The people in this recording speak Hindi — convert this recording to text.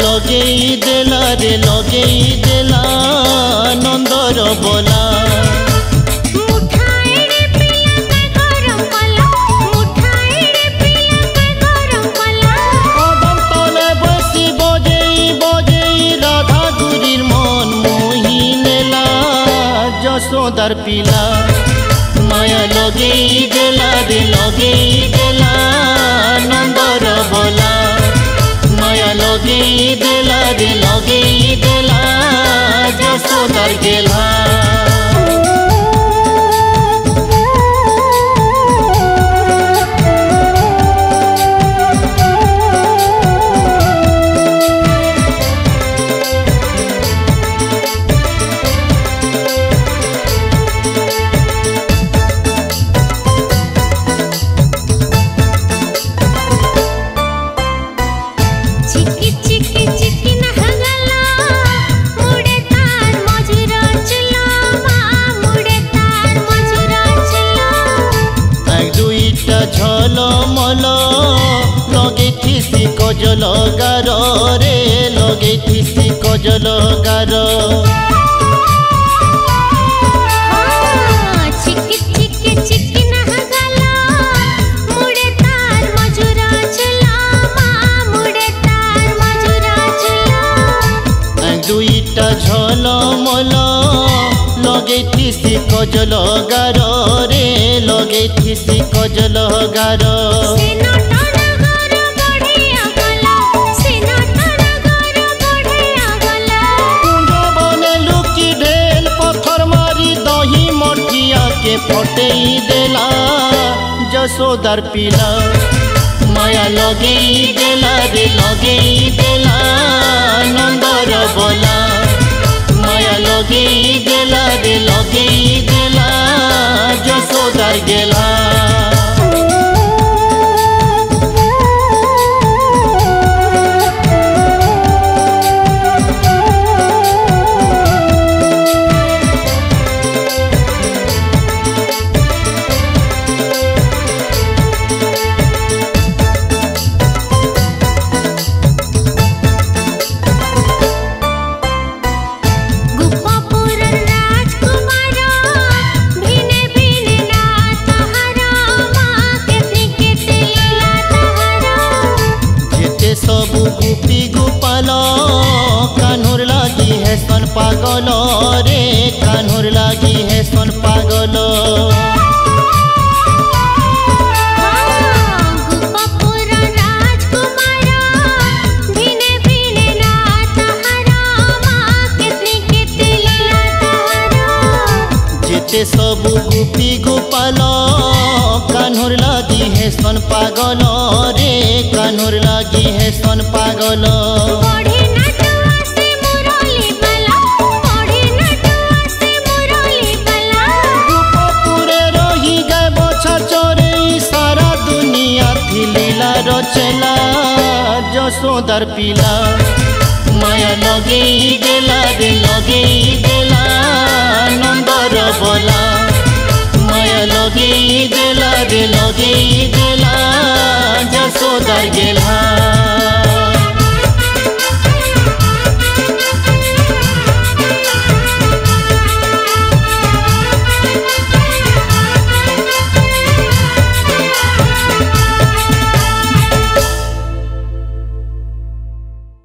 लगेई देला रे लगेई देला नंदर बोला यशोदार पिला माया लगेई देला रे लगेई देला नंदर बोला माया लगेई देला रे लगेई देला यशोदार गेला झलमल लगे थी कजल गार रे लगे थी कजल गार दुईटा झलमल लगे थी कजल गार रे लगे थी कजल गार लुकी ढेल पत्थर मारी दही मठिया के फटेई देला यशोदार पिला माया लगेई देला रे लगेई देला नंदर बोला माया लगेई देला रे लगेई देला यशोदार गेला सबू गोपी गोपाल कान्हर लागी है सन पागल रे कान्हर लागी है सन पागल जेते सबू गोपी गोपाल कान्हर लागी है सन पागल रे कान्हर लागी है सन पागल रही गए बछा चोरे सारा दुनिया थी लीला रचेला यशोदार पिला माया लगेई देला रे लगेई देला